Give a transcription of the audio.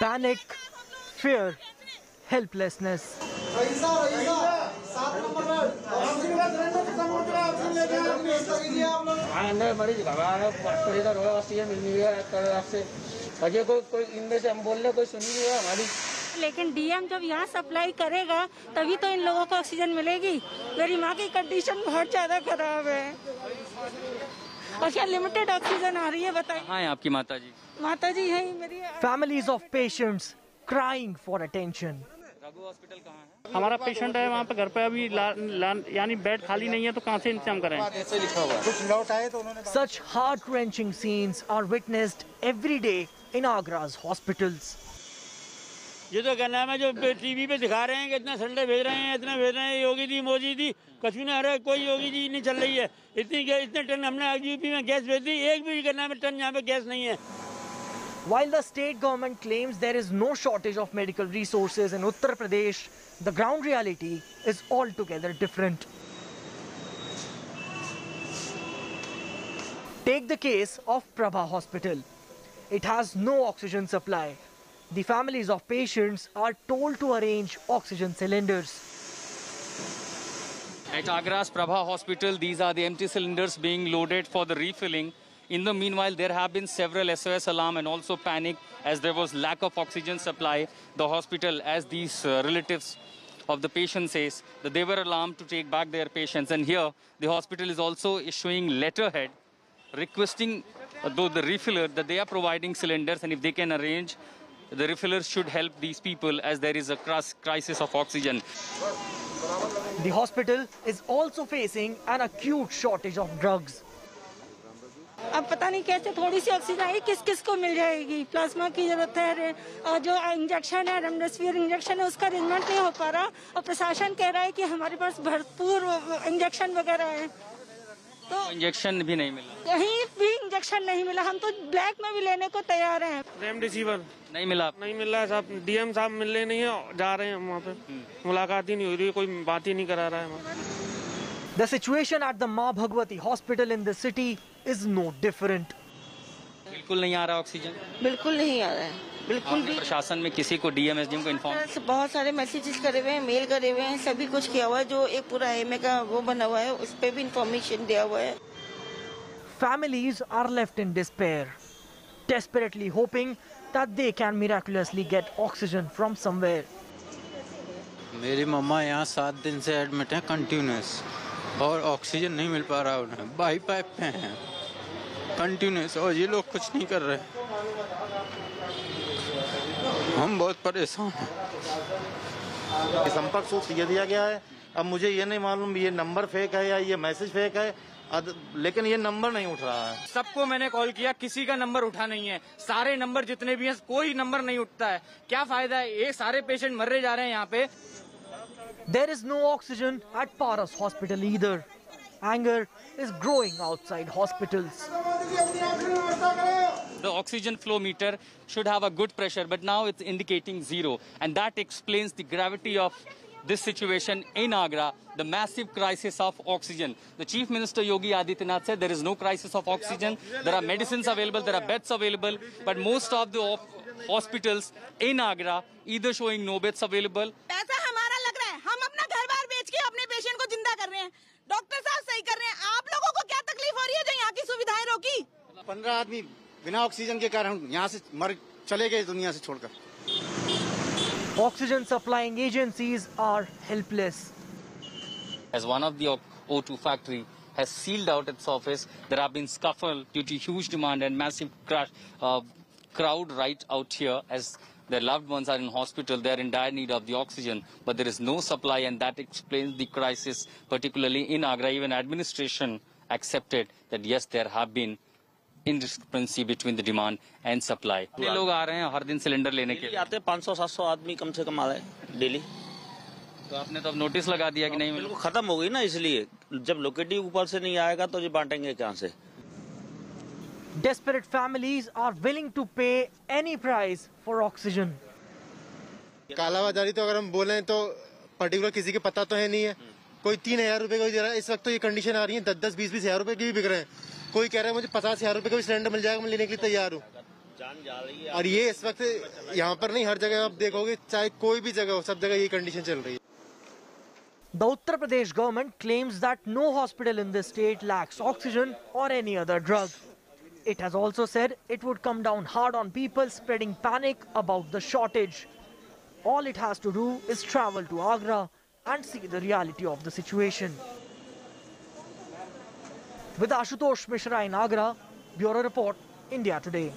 Panic, fear, helplessness. कोई इनमें से हम बोल रहे कोई सुन नहीं रहा हमारी। लेकिन डीएम जब यहाँ सप्लाई करेगा तभी तो इन लोगों को ऑक्सीजन मिलेगी। मेरी माँ की कंडीशन बहुत ज्यादा खराब है और क्या लिमिटेड ऑक्सीजन आ रही है, बताइए। कहाँ है आपकी माता जी? माता जी है मेरी। Families of patients crying for attention. Raghu hospital कहाँ है? हमारा पेशेंट है वहाँ पे, घर पे अभी यानी बेड खाली नहीं है, तो कहाँ से इंतजाम करें? कुछ लौट आए तो उन्होंने। Such heart-wrenching scenes are witnessed every day in Agra's hospitals. ये तो कहना है जो टीवी पे दिखा रहे हैं कि इतना सिलेंडर भेज रहे हैं, इतना भेज रहे हैं, योगी दी मोदी दी कछु नहीं आ रहा है, कोई योगी जी नहीं चल रही है। इतने टन हमने यूपी में गैस भेज दी, एक भी करना में टन यहाँ पे गैस नहीं है। While the state government claims there is no shortage of medical resources in Uttar Pradesh, the ground reality is altogether different. Take the case of Prabha Hospital. It has no oxygen supply. The families of patients are told to arrange oxygen cylinders. At Agra's Prabha Hospital, these are the empty cylinders being loaded for the refilling. In the meanwhile, there have been several SOS alarm and also panic as there was lack of oxygen supply. The hospital, as these relatives of the patient says, that they were alarmed to take back their patients. And here, the hospital is also issuing letterhead requesting the refiller that they are providing cylinders, and if they can arrange, the refillers should help these people as there is a crisis of oxygen. The hospital is also facing an acute shortage of drugs. अब पता नहीं कैसे थोड़ी सी oxygen आई, किस किस को मिल जाएगी। Plasma की जरूरत है और जो इंजेक्शन है, रेमडेसिविर इंजेक्शन है, उसका अरेंजमेंट नहीं हो पा रहा और प्रशासन कह रहा है कि हमारे पास भरपूर इंजेक्शन वगैरह है, तो इंजेक्शन भी नहीं मिला। कहीं भी इंजेक्शन नहीं मिला। हम तो ब्लैक में भी लेने को तैयार हैं। रेमडेसिविर नहीं मिला, नहीं मिल रहा है साहब। डीएम साहब मिल रहे नहीं है, जा रहे हैं वहाँ पे, मुलाकात ही नहीं हो रही है, कोई बात ही नहीं करा रहा है। The situation at the Maa Bhagwati Hospital in the city is no different. बिल्कुल नहीं आ रहा ऑक्सीजन, बिल्कुल नहीं आ रहा है, बिल्कुल भी। प्रशासन में किसी को डीएम को इन्फॉर्म, बहुत सारे मैसेजेस करे हुए हैं, मेल करे हुए हैं, सभी कुछ किया हुआ है। जो एक पूरा एमए का वो बना हुआ है, उस पे भी इंफॉर्मेशन दिया हुआ है। Families are left in despair, desperately hoping that they can miraculously get oxygen from somewhere. मेरी मम्मा यहाँ 7 दिन से एडमिट हैं कंटिन्यूस, और ऑक्सीजन नहीं मिल पा रहा उन्हें। बाई पाइप पे हैं कंटिन्यूस, और ये लोग कुछ नहीं कर रहे। हम बहुत परेशान हैं। संपर्क सूत्र ये दिया गया है। अब मुझे ये नहीं मालूम ये नंबर फेक है या ये मैसेज फेक है, लेकिन ये नंबर नहीं उठ रहा है। सबको मैंने कॉल किया, किसी का नंबर उठा नहीं है। सारे नंबर जितने भी हैं, कोई नंबर नहीं उठता है। क्या फायदा है, ये सारे पेशेंट मर रहे जा रहे हैं यहाँ पे। There is no oxygen at Paras Hospital either. Anger is growing outside hospitals. the oxygen flow meter should have a good pressure, but now it's indicating 0, and that explains the gravity of this situation in Agra, the massive crisis of oxygen. The Chief Minister Yogi Adityanath said there is no crisis of oxygen, there are medicines available, there are beds available, but most of the hospitals in Agra either showing no beds available. पैसा हमारा लग रहा है, हम अपना घर-बार बेच के अपने पेशेंट को जिंदा कर रहे हैं, डॉक्टर साहब सही कर रहे हैं। आप लोगों को क्या तकलीफ हो रही है जो यहाँ की सुविधाएं रोकी? 15 आदमी बिना ऑक्सीजन के कारण यहाँ से मर चले गए दुनिया से छोड़कर। Oxygen supplying agencies are helpless. As one of the O2 factory has sealed out its office, there have been scuffle due to huge demand and massive crowd right out here as their loved ones are in hospital. They are in dire need of the oxygen, but there is no supply, and that explains the crisis, particularly in Agra. Even administration accepted that yes, there have been indiscrepancy between the demand and supply. कितने लोग आ रहे हैं हर दिन cylinder लेने के लिए? आते 500-700 आदमी कम से कम आ रहे हैं डेली। तो आपने तो अब नोटिस लगा दिया कि नहीं बिल्कुल खत्म हो गई ना, इसलिए जब लोकेटिव ऊपर से नहीं आएगा तो ये बांटेंगे कहाँ से? Desperate families are willing to pay any price for oxygen. कालाबाजारी तो अगर हम बोलें तो पर्टिकुलर किसी के पता तो है नहीं है। कोई 3,000 रुपए का दे रहा है। इस वक्त तो ये कंडीशन आ रही है 10-20 हजार रुपए की भी बिक रहे हैं। कोई कह रहा है मुझे 50,000 रुपए का भी सिलेंडर मिल जाएगा, मैं लेने के लिए तैयार हूँ। जान जा रही है। और ये इस वक्त यहाँ पर नहीं, हर जगह आप देखोगे, चाहे कोई भी जगह हो, सब जगह ये कंडीशन चल रही है। The Uttar Pradesh government claims that no hospital in this state lacks oxygen or any other drug. It has also said it would come down hard on people spreading panic about the shortage. All it has to do is travel to Agra and see the reality of the situation. With Ashutosh Mishra in Agra, Bureau Report, India Today.